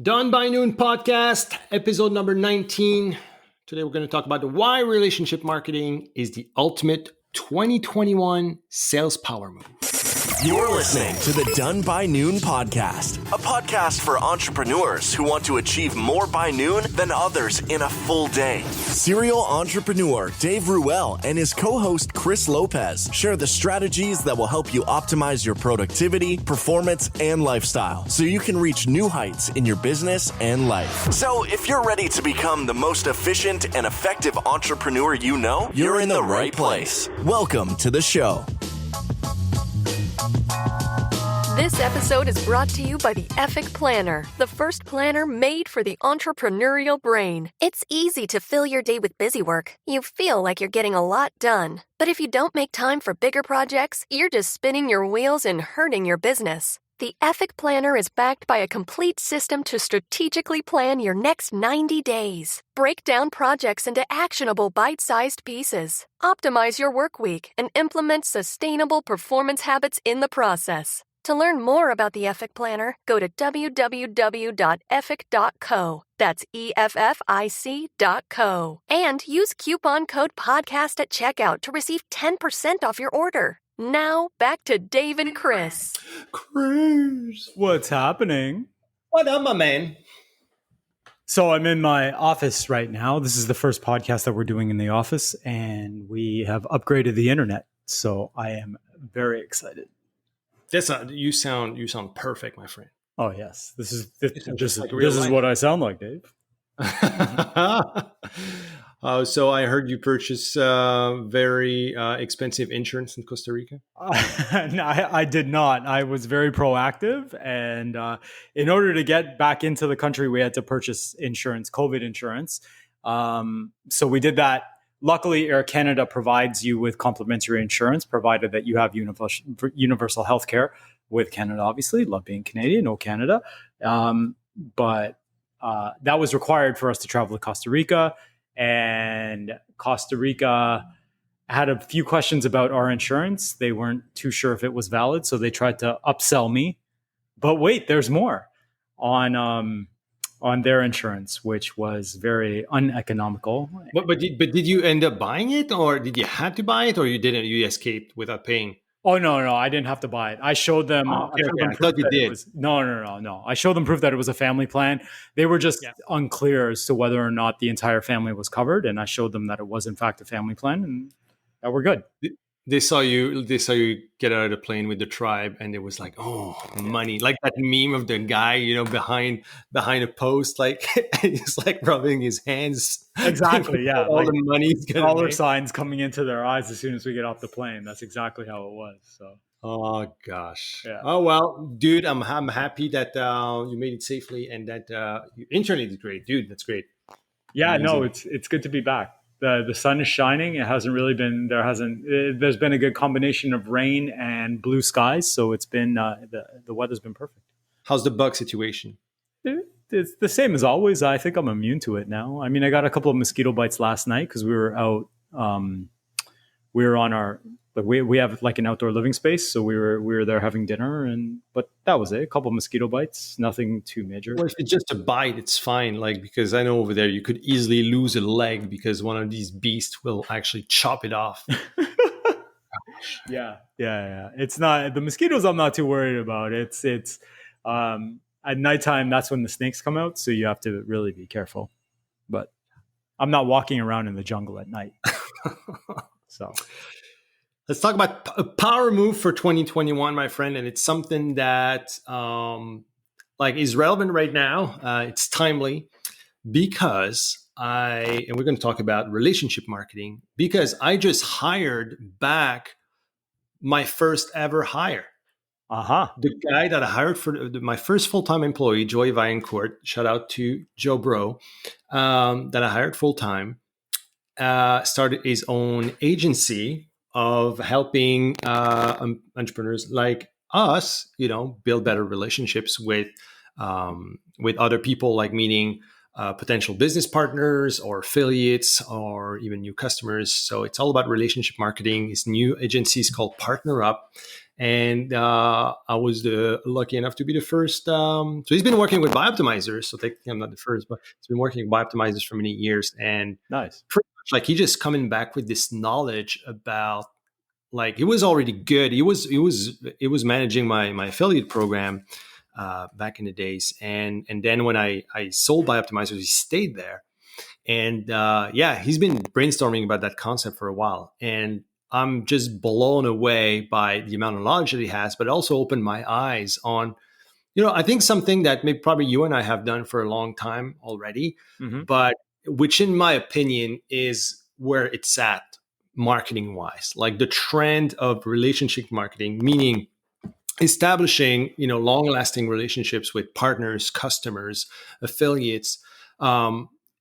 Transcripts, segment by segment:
Done by Noon podcast, episode number 19. Today we're going to talk about why relationship marketing is the ultimate 2021 sales power move. You're listening to the Done by Noon podcast, a podcast for entrepreneurs who want to achieve more by noon than others in a full day. Serial entrepreneur Dave Ruel and his co-host Chris Lopez share the strategies that will help you optimize your productivity, performance, and lifestyle so you can reach new heights in your business and life. So if you're ready to become the most efficient and effective entrepreneur you know, you're in the right place. Welcome to the show. This episode is brought to you by the Epic Planner, the first planner made for the entrepreneurial brain. It's easy to fill your day with busy work. You feel like you're getting a lot done. But if you don't make time for bigger projects, you're just spinning your wheels and hurting your business. The Epic Planner is backed by a complete system to strategically plan your next 90 days. Break down projects into actionable bite-sized pieces. Optimize your work week and implement sustainable performance habits in the process. To learn more about the Epic Planner, go to www.effic.co. That's EFFIC.co. And use coupon code PODCAST at checkout to receive 10% off your order. Now, back to Dave and Chris. Chris, What's happening? what up, my man? So I'm in my office right now. This is the first podcast that we're doing in the office, and we have upgraded the internet. So I am very excited. You sound perfect, my friend. Oh yes, this is life. what I sound like, Dave. So I heard you purchase very expensive insurance in Costa Rica. No, I did not. I was very proactive, and in order to get back into the country, we had to purchase insurance, COVID insurance. So we did that. Luckily, Air Canada provides you with complimentary insurance, provided that you have universal health care with Canada, obviously. Love being Canadian, no Canada. But that was required for us to travel to Costa Rica. And Costa Rica had a few questions about our insurance. They weren't too sure if it was valid, so they tried to upsell me. But wait, there's more on their insurance, which was very uneconomical. But did you end up buying it, or did you have to buy it, or you didn't? You escaped without paying? Oh, no, I didn't have to buy it. I showed them. I thought you did. No. I showed them proof that it was a family plan. They were just unclear as to whether or not the entire family was covered. And I showed them that it was, in fact, a family plan, and that we're good. They saw you get out of the plane with the tribe, and it was like, oh, money. Like that meme of the guy, behind a post, like he's like rubbing his hands. Exactly, yeah. All like the money's dollar signs coming into their eyes as soon as we get off the plane. That's exactly how it was. So. Oh gosh. Yeah. Oh well, dude. I'm happy that you made it safely, and that your internet is great, dude. That's great. Yeah, Amazing. no, it's good to be back. The sun is shining. There's been a good combination of rain and blue skies. So it's been, the weather's been perfect. How's the bug situation? It's the same as always. I think I'm immune to it now. I mean, I got a couple of mosquito bites last night because we were out, we were on our, like we have like an outdoor living space. So we were there having dinner, but that was it. A couple of mosquito bites, nothing too major. Well, if it's just a bite, it's fine. Like, because I know over there you could easily lose a leg because one of these beasts will actually chop it off. Yeah. It's not the mosquitoes. I'm not too worried about. It's at nighttime. That's when the snakes come out. So you have to really be careful. But I'm not walking around in the jungle at night. So. Let's talk about a power move for 2021, my friend. And it's something that is relevant right now. It's timely because we're going to talk about relationship marketing, because I just hired back my first ever hire. The guy that I hired for my first full-time employee, Joey Vaillancourt, shout out to Joe Bro, that I hired full-time, started his own agency of helping entrepreneurs like us, build better relationships with other people, like meeting potential business partners or affiliates or even new customers. So it's all about relationship marketing. His new agency is called Partner Up. And I was lucky enough to be the first. So he's been working with Bioptimizers. So technically, I'm not the first, but he's been working with Bioptimizers for many years. And Nice. pretty much like he just coming back with this knowledge about, like, he was already good. He was managing my affiliate program back in the days. And then when I sold Bioptimizers, he stayed there. And he's been brainstorming about that concept for a while. And I'm just blown away by the amount of knowledge that he has, but also opened my eyes on, I think something that maybe probably you and I have done for a long time already, Mm-hmm. but which in my opinion is where it's at marketing wise, like the trend of relationship marketing, meaning establishing, long lasting relationships with partners, customers, affiliates,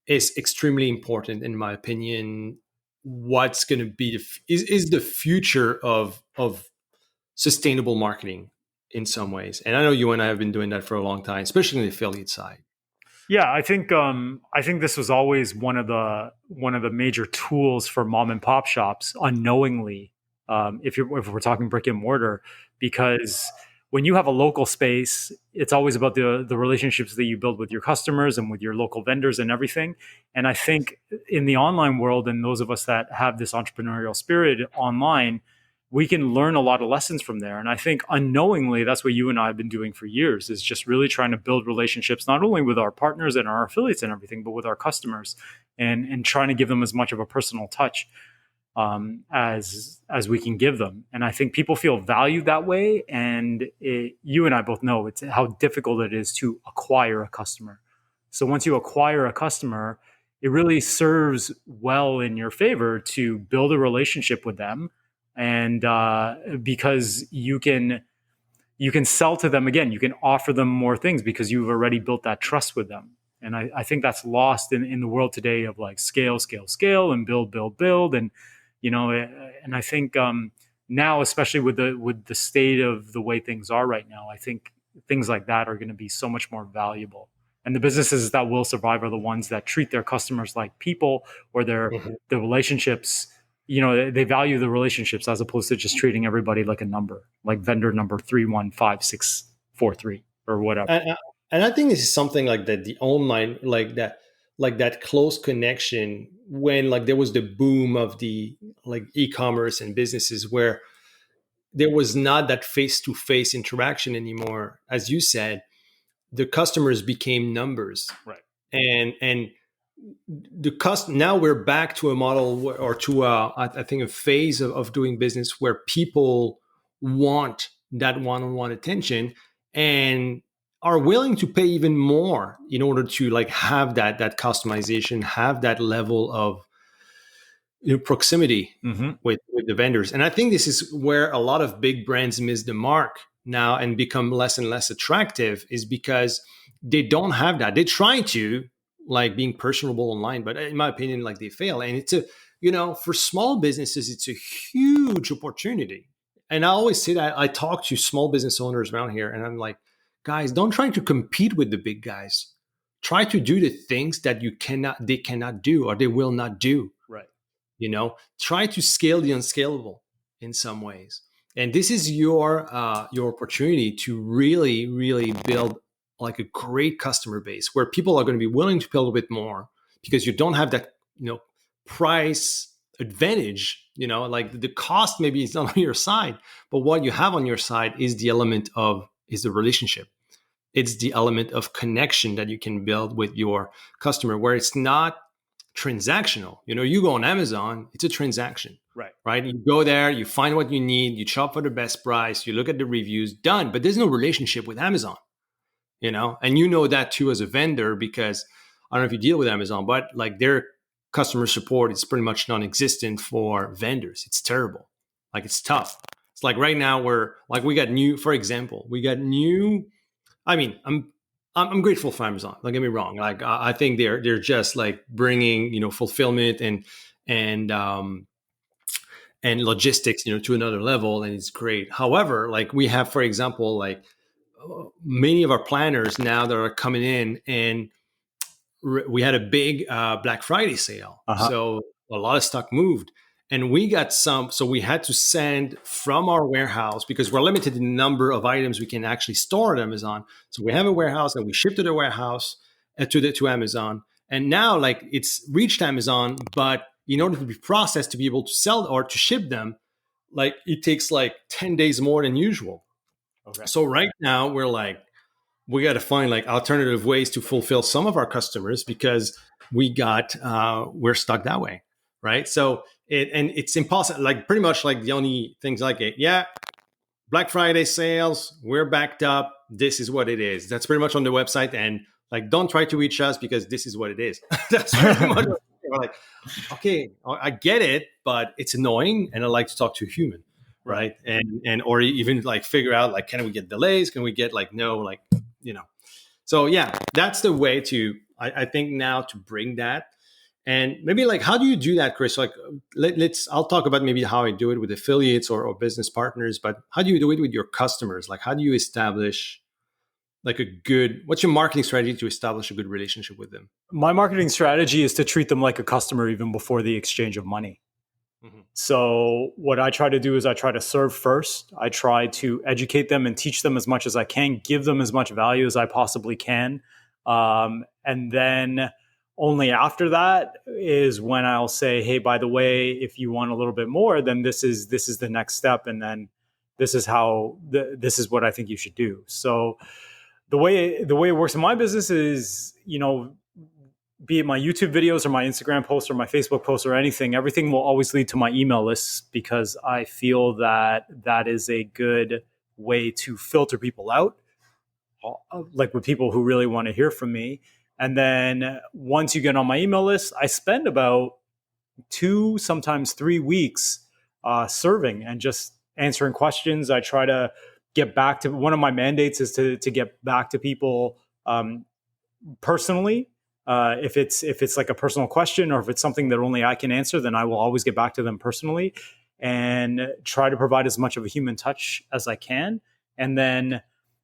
is extremely important in my opinion. What's going to be is the future of sustainable marketing in some ways. And I know you and I have been doing that for a long time, especially on the affiliate side. Yeah, I think this was always one of the major tools for mom and pop shops unknowingly, if we're talking brick and mortar, because when you have a local space, it's always about the relationships that you build with your customers and with your local vendors and everything. And I think in the online world, and those of us that have this entrepreneurial spirit online, we can learn a lot of lessons from there. And I think unknowingly, that's what you and I have been doing for years, is just really trying to build relationships, not only with our partners and our affiliates and everything, but with our customers, and trying to give them as much of a personal touch as we can give them. And I think people feel valued that way. And you and I both know it's how difficult it is to acquire a customer. So once you acquire a customer, it really serves well in your favor to build a relationship with them. And because you can sell to them again, you can offer them more things because you've already built that trust with them. And I think that's lost in the world today of like scale, and build. And, and I think now, especially with the state of the way things are right now, I think things like that are going to be so much more valuable. And the businesses that will survive are the ones that treat their customers like people, or the relationships. They value the relationships as opposed to just treating everybody like a number, like vendor number 315643 or whatever. And I think this is something like that, the online, like that close connection when like there was the boom of the like e-commerce and businesses where there was not that face-to-face interaction anymore. As you said, the customers became numbers. Right. And now we're back to a model or to I think a phase of doing business where people want that one-on-one attention and are willing to pay even more in order to like have that customization, have that level of proximity with the vendors. And I think this is where a lot of big brands miss the mark now and become less and less attractive, is because they don't have that. They try to like being personable online, but in my opinion, like they fail. And it's for small businesses, it's a huge opportunity. And I always say that I talk to small business owners around here and I'm like, guys, don't try to compete with the big guys. Try to do the things that they cannot do or they will not do. Right. Try to scale the unscalable in some ways. And this is your opportunity to really, really build like a great customer base where people are going to be willing to pay a little bit more because you don't have that, price advantage, like the cost maybe is not on your side, but what you have on your side is the relationship. It's the element of connection that you can build with your customer where it's not transactional. You go on Amazon, it's a transaction, right? You go there, you find what you need, you shop for the best price, you look at the reviews, done. But there's no relationship with Amazon. And that too as a vendor, because I don't know if you deal with Amazon, but like their customer support is pretty much non-existent for vendors. It's terrible. Like it's tough. It's like right now we got new, I mean, I'm grateful for Amazon. Don't get me wrong. Like I think they're just like bringing, fulfillment and logistics, to another level. And it's great. However, like we have, for example, like many of our planners now that are coming in, and we had a big Black Friday sale. So a lot of stock moved, And we got some, so we had to send from our warehouse because we're limited in the number of items we can actually store at Amazon. So we have a warehouse and we ship to the warehouse to Amazon. And now like it's reached Amazon, but in order to be processed to be able to sell or to ship them, like it takes like 10 days more than usual. Okay. So right now we're like, we got to find like alternative ways to fulfill some of our customers because we're stuck that way. Right. So it's impossible, like pretty much like the only things like it. Yeah. Black Friday sales, we're backed up. This is what it is. That's pretty much on the website. And like, don't try to reach us because this is what it is. That's pretty much what we're like, okay, I get it, but it's annoying. And I like to talk to a human. Right. And, or even like figure out like, can we get delays? Can we get like, no, like, so yeah, that's the way to, I think now to bring that. And maybe like, how do you do that, Chris? Like, I'll talk about maybe how I do it with affiliates or business partners, but how do you do it with your customers? Like, how do you establish like what's your marketing strategy to establish a good relationship with them? My marketing strategy is to treat them like a customer even before the exchange of money. Mm-hmm. So what I try to do is I try to serve first. I try to educate them and teach them as much as I can, give them as much value as I possibly can. And then only after that is when I'll say, hey, by the way, if you want a little bit more, then this is the next step. And then this is this is what I think you should do. So the way it works in my business is, be it my YouTube videos or my Instagram posts or my Facebook posts or anything, everything will always lead to my email lists because I feel that is a good way to filter people out, like with people who really want to hear from me. And then once you get on my email list, I spend about 2, sometimes 3 weeks serving and just answering questions. I try to get back to, one of my mandates is to get back to people personally. If it's like a personal question or if it's something that only I can answer, then I will always get back to them personally and try to provide as much of a human touch as I can. And then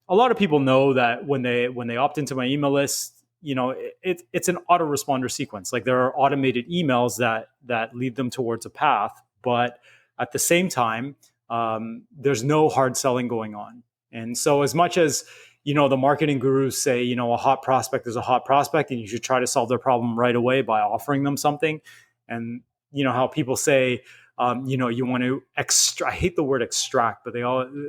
a lot of people know that when they opt into my email list, it's an autoresponder sequence. Like there are automated emails that lead them towards a path, but at the same time, there's no hard selling going on. And so as much as, the marketing gurus say, a hot prospect is a hot prospect and you should try to solve their problem right away by offering them something. And how people say, you want to extract, I hate the word extract, but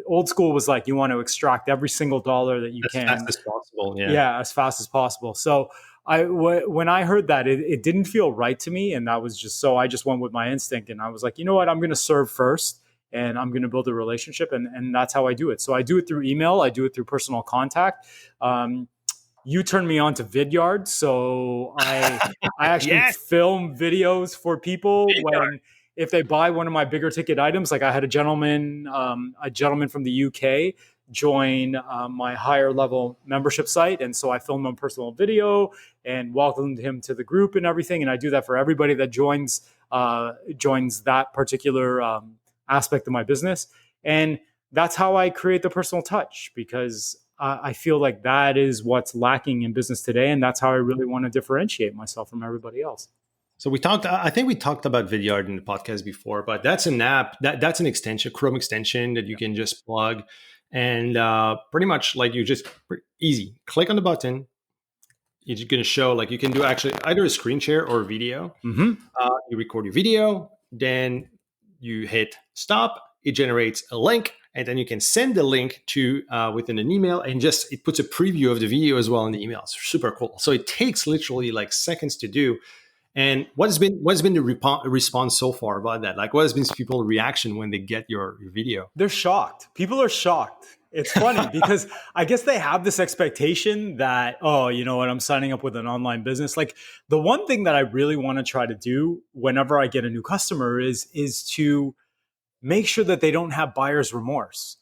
old school was like, you want to extract every single dollar that you can. As fast as possible. Yeah, as fast as possible. So when I heard that, it didn't feel right to me. And that was so I just went with my instinct and I was like, you know what, I'm going to serve first and I'm going to build a relationship. And that's how I do it. So I do it through email. I do it through personal contact. You turned me on to Vidyard. So I actually film videos for people if they buy one of my bigger ticket items. Like I had a gentleman from the UK join my higher level membership site. And so I filmed him a personal video and welcomed him to the group and everything. And I do that for everybody that joins that particular aspect of my business. And that's how I create the personal touch, because I feel like that is what's lacking in business today. And that's how I really want to differentiate myself from everybody else. So I think we talked about Vidyard in the podcast before, but that's an app, that's an extension, Chrome extension that you can just plug and pretty much like easy, click on the button. It's going to show like you can do actually either a screen share or a video. Mm-hmm. You record your video, then you hit stop, it generates a link, and then you can send the link to within an email and it puts a preview of the video as well in the email. It's super cool. So it takes literally like seconds to do. And what's been the response so far about that? Like, what has been people's reaction when they get your video? They're shocked. People are shocked. It's funny because I guess they have this expectation that, oh, you know what, I'm signing up with an online business. Like the one thing that I really want to try to do whenever I get a new customer is to make sure that they don't have buyer's remorse.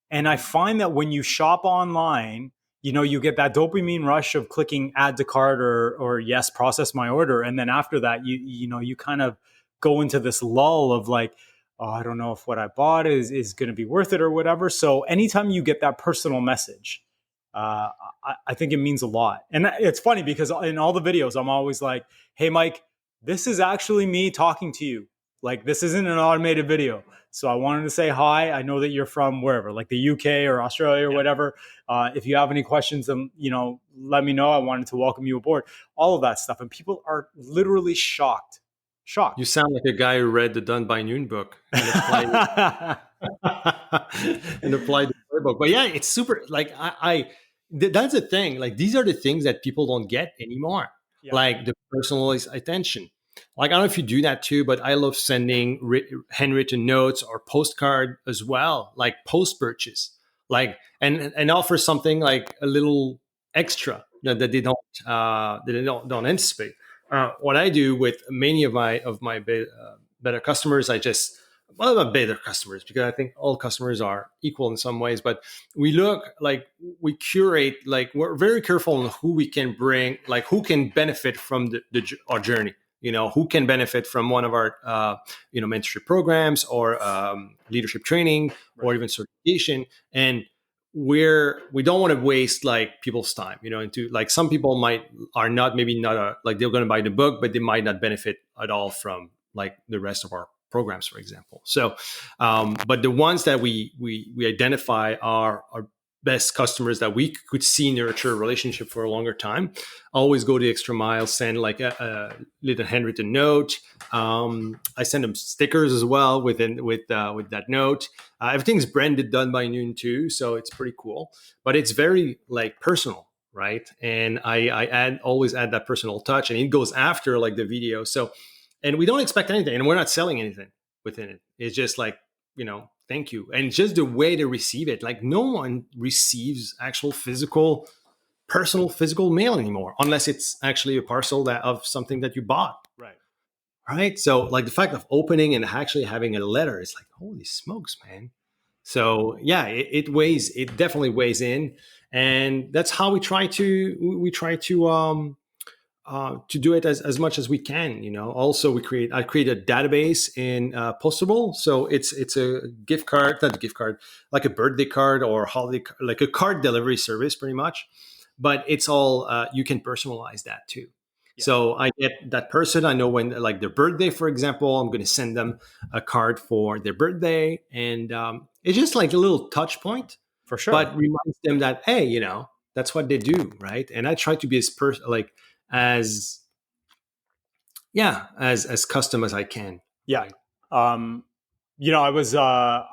And I find that when you shop online, you get that dopamine rush of clicking add to cart or yes, process my order. And then after that, you kind of go into this lull of like, oh, I don't know if what I bought is going to be worth it or whatever. So anytime you get that personal message, I think it means a lot. And it's funny because in all the videos, I'm always like, hey, Mike, this is actually me talking to you. Like, this isn't an automated video. So I wanted to say hi. I know that you're from wherever, like the UK or Australia or whatever. If you have any questions, let me know. I wanted to welcome you aboard. All of that stuff. And people are literally shocked. You sound like a guy who read the Done by Noon book and applied and applied the playbook. But yeah, it's super. Like that's the thing. Like these are the things that people don't get anymore. Yeah. Like the personalized attention. Like I don't know if you do that too, but I love sending handwritten notes or postcard as well, like post purchase, like and offer something like a little extra that they don't anticipate. What I do with many of my better customers, not better customers, because I think all customers are equal in some ways, but we curate, like we're very careful on who we can bring, like who can benefit from our journey. Who can benefit from one of our, mentorship programs or leadership training, right, or even certification. And we don't want to waste like people's time, into like some people they're going to buy the book, but they might not benefit at all from like the rest of our programs, for example. So, but the ones that we identify are our best customers that we could see nurture a relationship for a longer time, always go the extra mile, send like a little handwritten note. I send them stickers as well with that note. Everything's branded Done by Noon too, so it's pretty cool. But it's very like personal, right? And I always add that personal touch, and it goes after like the video. So, and we don't expect anything, and we're not selling anything within it. It's just like, thank you. And just the way they receive it, like no one receives actual personal physical mail anymore, unless it's actually a parcel of something that you bought. Right. So like the fact of opening and actually having a letter, it's like, holy smokes, man. So yeah, it definitely weighs in. And that's how we try to do it as much as we can. Also I create a database in Postable. So it's a gift card, not a gift card, like a birthday card or holiday, like a card delivery service pretty much, but it's all, you can personalize that too. Yeah. So I get that person, I know when like their birthday, for example, I'm going to send them a card for their birthday. And it's just like a little touch point for sure, but reminds them that, hey, that's what they do. Right. And I try to be as custom as I can. Yeah. I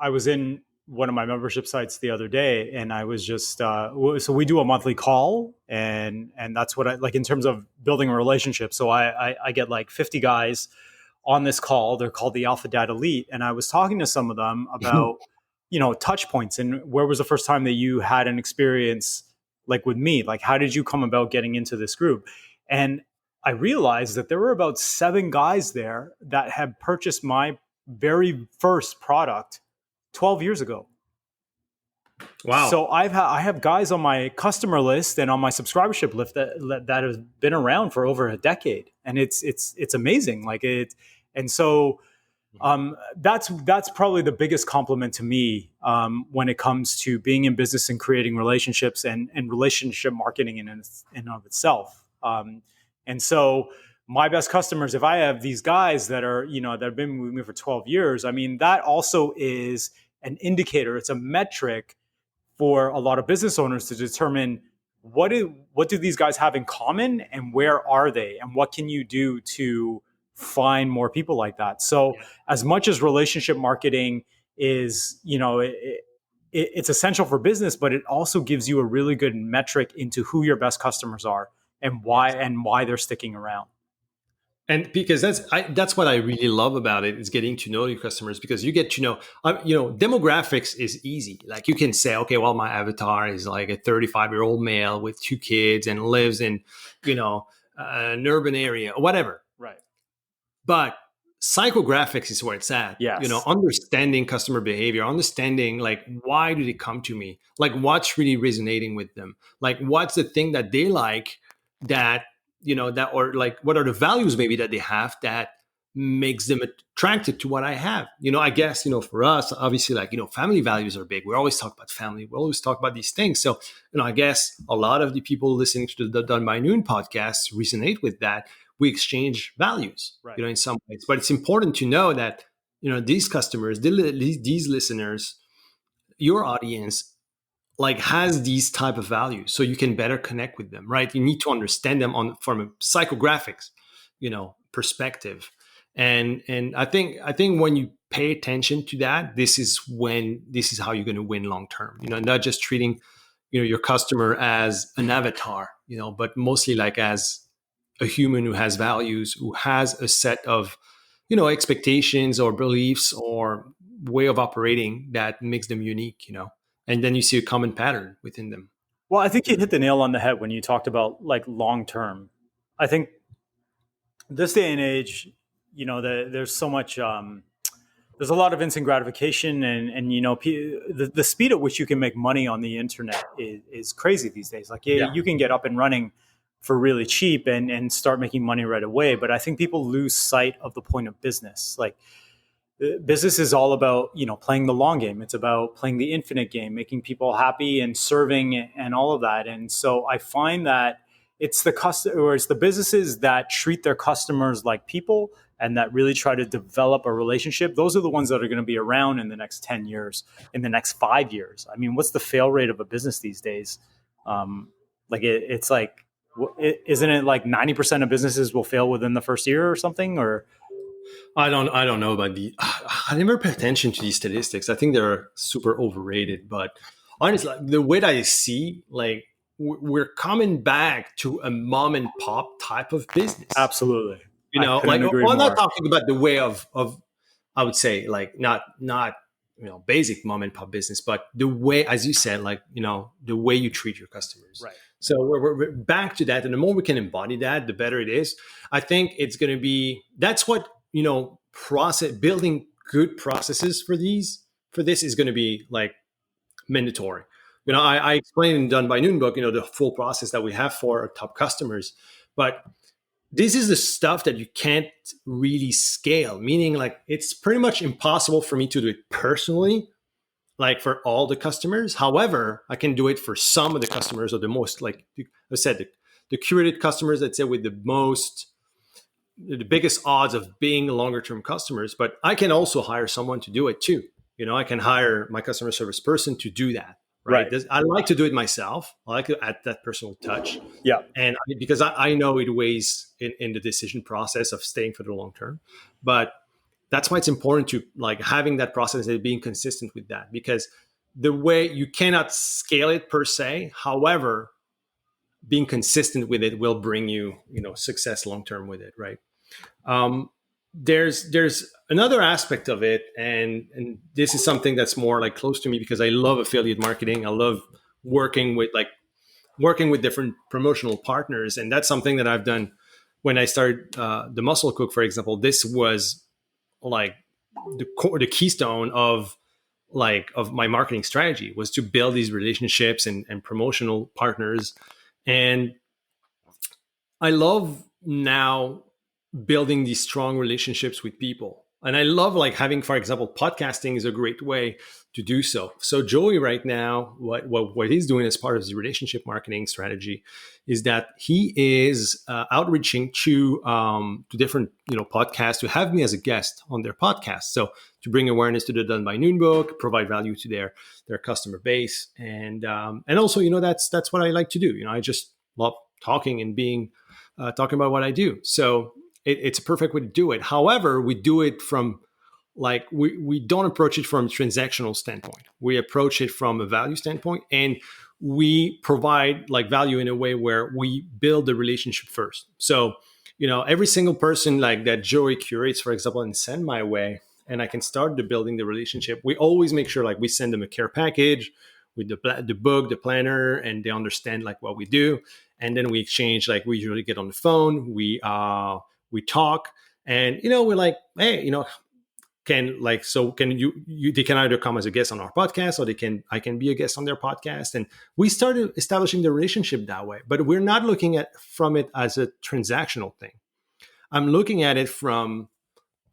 was in one of my membership sites the other day, and I was just, so we do a monthly call, and that's what I like in terms of building a relationship. So I get like 50 guys on this call. They're called the Alpha Dad Elite. And I was talking to some of them about, touch points and where was the first time that you had an experience like with me? Like, how did you come about getting into this group? And I realized that there were about 7 guys there that had purchased my very first product 12 years ago. Wow. So I have guys on my customer list and on my subscribership list that have been around for over a decade. And it's amazing. Like it. And so that's probably the biggest compliment to me when it comes to being in business and creating relationships and relationship marketing in and of itself. And so my best customers, if I have these guys that are, that have been with me for 12 years, I mean, that also is an indicator. It's a metric for a lot of business owners to determine what do these guys have in common and where are they and what can you do to find more people like that. So as much as relationship marketing is, it's essential for business, but it also gives you a really good metric into who your best customers are and why they're sticking around. And because that's what I really love about it is getting to know your customers, because you get to know, demographics is easy. Like you can say, okay, well, my avatar is like a 35-year-old male with 2 kids and lives in, an urban area or whatever. Right. But psychographics is where it's at. Yes. Understanding customer behavior, understanding like, why do they come to me? Like what's really resonating with them? Like what's the thing that they like that, or like, what are the values maybe that they have that makes them attracted to what I have. I guess, for us, obviously, like, family values are big. We always talk about family. We always talk about these things. So, I guess a lot of the people listening to the Done by Noon podcast resonate with that. We exchange values, Right. in some ways. But it's important to know that, these customers, these listeners, your audience, like, has these type of values, so you can better connect with them, right? You need to understand them from a psychographics, perspective. And I think when you pay attention to that, this is how you're going to win long term. Not just treating, your customer as an avatar, but mostly like as a human who has values, who has a set of, expectations or beliefs or way of operating that makes them unique, and then you see a common pattern within them. Well, I think you hit the nail on the head when you talked about like long term. I think this day and age, there's so much, there's a lot of instant gratification, and the speed at which you can make money on the internet is crazy these days. Like, you can get up and running for really cheap and start making money right away. But I think people lose sight of the point of business. Like, business is all about, playing the long game. It's about playing the infinite game, making people happy and serving and all of that. And so I find that it's the businesses that treat their customers like people and that really try to develop a relationship. Those are the ones that are going to be around in the next 10 years, in the next 5 years. I mean, what's the fail rate of a business these days? It's like, isn't it like 90% of businesses will fail within the first year or something? Or I don't know about I never pay attention to these statistics. I think they're super overrated. But honestly, the way that I see, like, we're coming back to a mom and pop type of business. Absolutely. Like, I'm not talking about the way of I would say, like, not basic mom and pop business, but the way, as you said, like, the way you treat your customers. Right. So we're back to that. And the more we can embody that, the better it is. I think it's going to be, that's what, building good processes for this is going to be like mandatory. I explained in Done by Noon book, the full process that we have for our top customers, but this is the stuff that you can't really scale, meaning like it's pretty much impossible for me to do it personally, like for all the customers. However, I can do it for some of the customers, or the most, like I said, the curated customers, let's say, with the biggest odds of being longer term customers. But I can also hire someone to do it too. I can hire my customer service person to do that. Right. I like to do it myself. I like to add that personal touch. Yeah. And because I know it weighs in the decision process of staying for the long term. But that's why it's important to, like, having that process and being consistent with that, because the way you cannot scale it per se. However, being consistent with it will bring you, success long term with it. Right. There's another aspect of it, and this is something that's more like close to me because I love affiliate marketing. I love working with different promotional partners, and that's something that I've done when I started the Muscle Cook, for example. This was like the keystone of my marketing strategy, was to build these relationships and promotional partners. And I love now building these strong relationships with people. And I love, like, having, for example, podcasting is a great way to do so. So Joey right now, what he's doing as part of his relationship marketing strategy is that he is outreaching to different, podcasts to have me as a guest on their podcast. So to bring awareness to the Done by Noon book, provide value to their customer base. And also, that's what I like to do. I just love talking and being talking about what I do. So it's a perfect way to do it. However, we do it from, like, we don't approach it from a transactional standpoint. We approach it from a value standpoint, and we provide, like, value in a way where we build the relationship first. So, every single person, like, that Joey curates, for example, and send my way, and I can start building the relationship. We always make sure, like, we send them a care package with the book, the planner, and they understand, like, what we do. And then we exchange, like, we usually get on the phone, we talk, and, we're like, hey, can you they can either come as a guest on our podcast, or I can be a guest on their podcast. And we started establishing the relationship that way. But we're not looking at from it as a transactional thing. I'm looking at it from,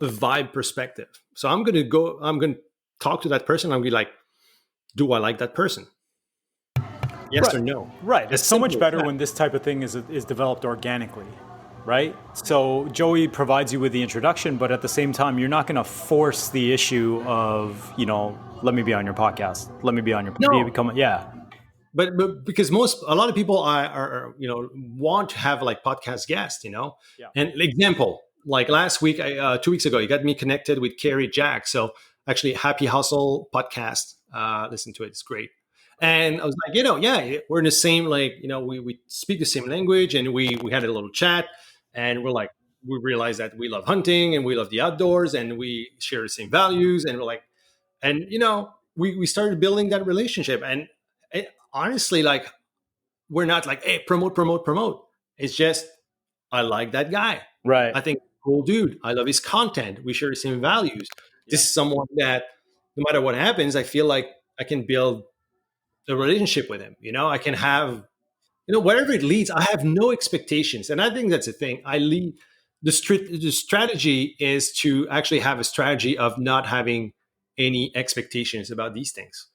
a vibe perspective. So I'm going to talk to that person. I'm going to be like, do I like that person? Yes or Right. no? Right. As It's so simple much as better that. when this type of thing is developed organically, right? So Joey provides you with the introduction, but at the same time, you're not going to force the issue of, let me be on your podcast. Let me be on your No, become yeah. but because a lot of people are want to have like podcast guests, Yeah. and example, like last week, 2 weeks ago, you got me connected with Carrie Jack. So actually, Happy Hustle podcast, listen to it, it's great. And I was like, yeah, we're in the same, like, we speak the same language, and we had a little chat, and we realized that we love hunting and we love the outdoors, and we share the same values, and we're like, and we started building that relationship. And honestly, like, we're not like, hey, promote. It's just, I like that guy. Right. I think cool dude. I love his content. We share the same values. Yeah. This is someone that no matter what happens, I feel like I can build a relationship with him. I can have, wherever it leads, I have no expectations. And I think that's the thing. The strategy is to actually have a strategy of not having any expectations about these things.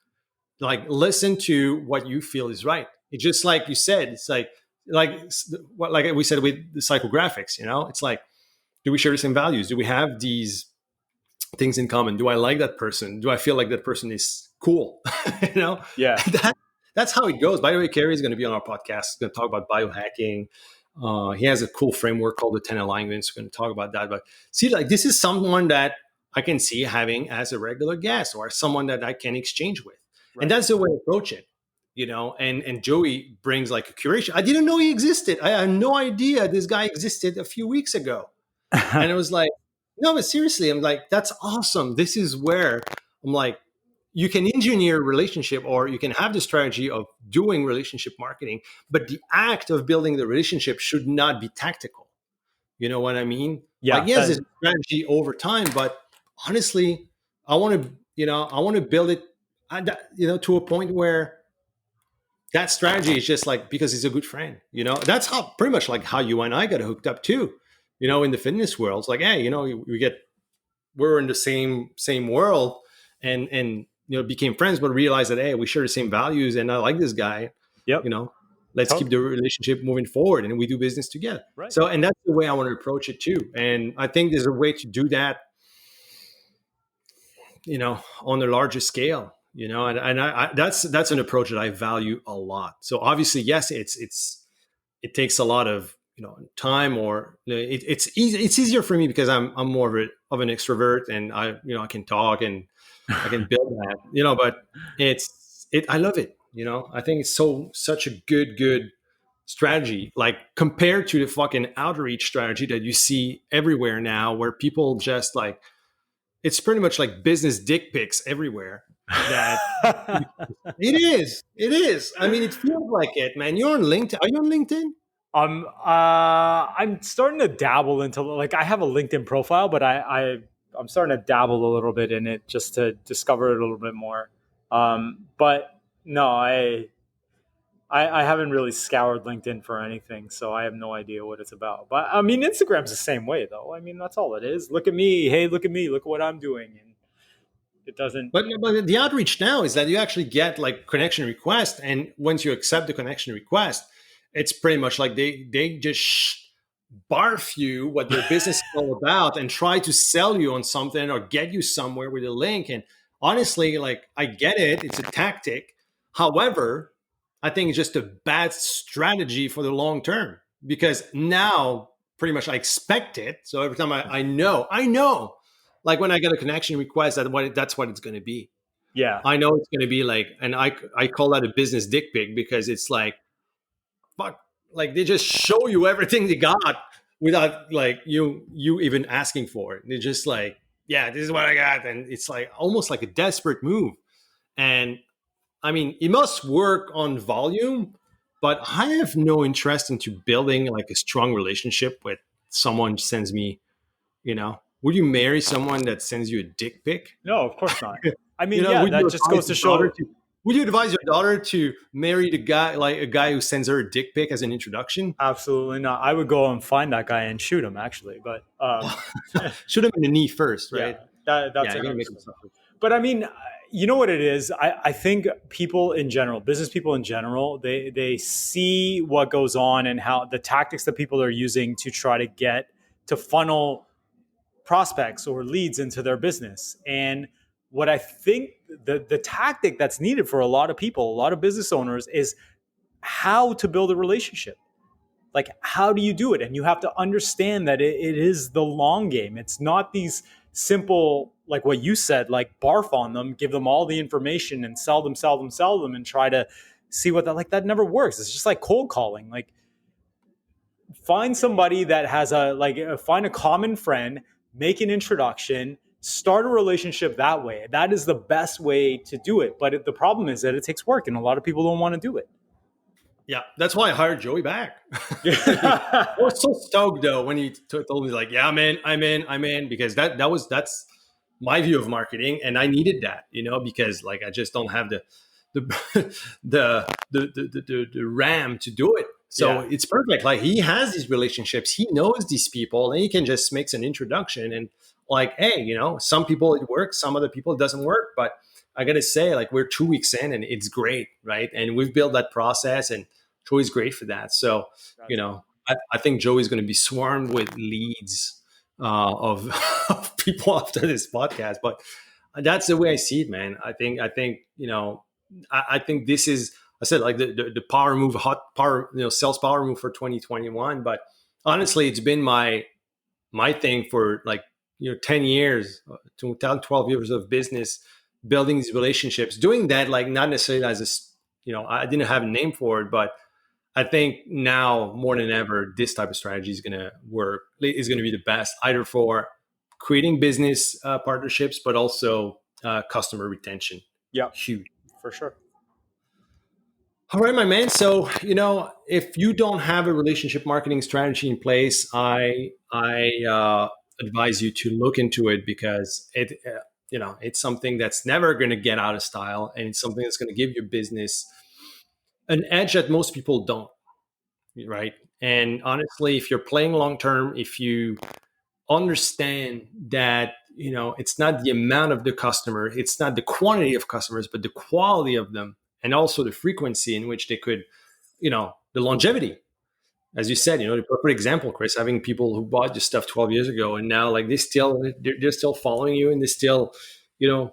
Like, listen to what you feel is right. It's just like you said, it's like we said with the psychographics, it's like, do we share the same values? Do we have these things in common? Do I like that person? Do I feel like that person is cool? Yeah. That's how it goes. By the way, Kerry is going to be on our podcast. He's going to talk about biohacking. He has a cool framework called the 10 alignments. We're going to talk about that. But see, like, this is someone that I can see having as a regular guest, or someone that I can exchange with. Right. And that's the way I approach it. And Joey brings like a curation. I didn't know he existed. I had no idea this guy existed a few weeks ago. And it was like, no, but seriously, I'm like, that's awesome. This is where I'm like, you can engineer a relationship, or you can have the strategy of doing relationship marketing, but the act of building the relationship should not be tactical. You know what I mean? Yeah. Like, yes, there's a strategy over time, but honestly, I want to build it, to a point where that strategy is just like, because he's a good friend. That's how pretty much like how you and I got hooked up too. In the fitness world, it's like, hey, we're in the same world, and became friends, but realized that, hey, we share the same values, and I like this guy. Yep. Let's keep the relationship moving forward, and we do business together. Right. So, and that's the way I want to approach it too. And I think there's a way to do that, on a larger scale. That's an approach that I value a lot. So obviously, yes, it takes a lot of time, or it's easier for me because I'm more of an extrovert, and I can talk and I can build that, but I love it. I think it's such a good strategy, like, compared to the fucking outreach strategy that you see everywhere now, where people just like, it's pretty much like business dick pics everywhere. That it is. I mean, it feels like it, man. You're on LinkedIn. Are you on LinkedIn? I'm starting to dabble into, like, I have a LinkedIn profile, but I'm starting to dabble a little bit in it just to discover it a little bit more. But no, I haven't really scoured LinkedIn for anything, so I have no idea what it's about. But I mean, Instagram's the same way, though. I mean, that's all it is. Look at me. Hey, look at me. Look what I'm doing. And it doesn't. But the outreach now is that you actually get like connection request, and once you accept the connection request, it's pretty much like they just barf you what their business is all about, and try to sell you on something or get you somewhere with a link. And honestly, like, I get it. It's a tactic. However, I think it's just a bad strategy for the long term, because now pretty much I expect it. So every time I know, like, when I get a connection request, that's what it's going to be. Yeah. I know it's going to be like, and I call that a business dick pic, because it's like, fuck, like, they just show you everything they got without like you even asking for it. They're just like, yeah, this is what I got. And it's like almost like a desperate move. And I mean, it must work on volume, but I have no interest into building like a strong relationship with someone who sends me, would you marry someone that sends you a dick pic? No, of course not. I mean, would that you just advise goes to your show. daughter Would you advise your daughter to marry the guy, like a guy who sends her a dick pic as an introduction? Absolutely not. I would go and find that guy and shoot him, actually. But Shoot him in the knee first, right? that's Yeah, you're gonna make story. him suffer. But I mean, you know what it is? I think people in general, business people in general, they see what goes on and how the tactics that people are using to try to get to funnel prospects or leads into their business. And what I think the tactic that's needed for a lot of people, a lot of business owners, is how to build a relationship. Like, how do you do it? And you have to understand that it is the long game. It's not these simple, like what you said, like barf on them, give them all the information and sell them, and try to see what that never works. It's just like cold calling. Like, find somebody that has find a common friend, make an introduction, start a relationship that way. That is the best way to do it. But the problem is that it takes work and a lot of people don't want to do it. Yeah, that's why I hired Joey back. I was so stoked though when he told me, like, yeah, I'm in, because that's my view of marketing, and I needed that, because like I just don't have the RAM to do it. So It's perfect. Like, he has these relationships, he knows these people, and he can just make an introduction and like, hey, some people it works, some other people it doesn't work, but I got to say, like, we're 2 weeks in and it's great. Right. And we've built that process, and Joey's great for that. So, I think Joey's going to be swarmed with leads of people after this podcast, but that's the way I see it, man. I think, I think this is, I said, like the power move, hot power, sales power move for 2021. But honestly, it's been my thing for like, 10 years, 12 years of business, building these relationships, doing that, like, not necessarily as I didn't have a name for it, but I think now more than ever, this type of strategy is going to work, is going to be the best, either for creating business partnerships, but also customer retention. Yeah, huge. For sure. All right, my man. So, if you don't have a relationship marketing strategy in place, I advise you to look into it, because it's something that's never going to get out of style, and it's something that's going to give your business an edge that most people don't, right? And honestly, if you're playing long term, if you understand that it's not the amount of the customer, it's not the quantity of customers, but the quality of them, and also the frequency in which they could, the longevity. As you said, the perfect example, Chris, having people who bought your stuff 12 years ago, and now like they're still following you, and they still,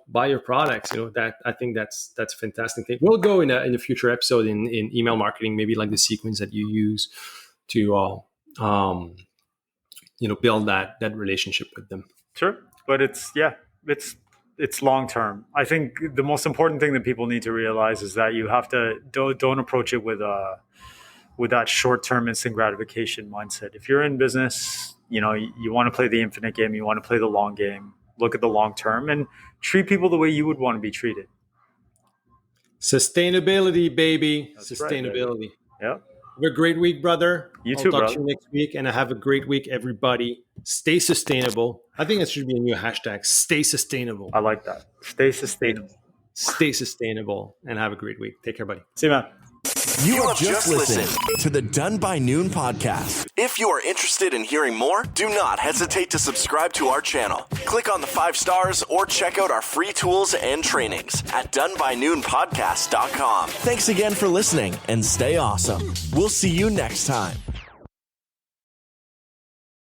buy your products. That I think that's a fantastic thing. We'll go in a future episode in email marketing, maybe like the sequence that you use to, build that relationship with them. Sure. But it's long term. I think the most important thing that people need to realize is that you have to don't approach it with that short-term instant gratification mindset. If you're in business, you want to play the infinite game, you want to play the long game, look at the long term and treat people the way you would want to be treated. Sustainability, baby. That's Sustainability. Right, baby. Yeah. Have a great week, brother. You too, I'll talk brother. to you next week, and have a great week, everybody. Stay sustainable. I think that should be a new hashtag. Stay sustainable. I like that. Stay sustainable. Stay sustainable, and have a great week. Take care, buddy. See you, man. You have just listened to the Done by Noon podcast. If you are interested in hearing more, do not hesitate to subscribe to our channel. Click on the 5 stars or check out our free tools and trainings at donebynoonpodcast.com. Thanks again for listening, and stay awesome. We'll see you next time.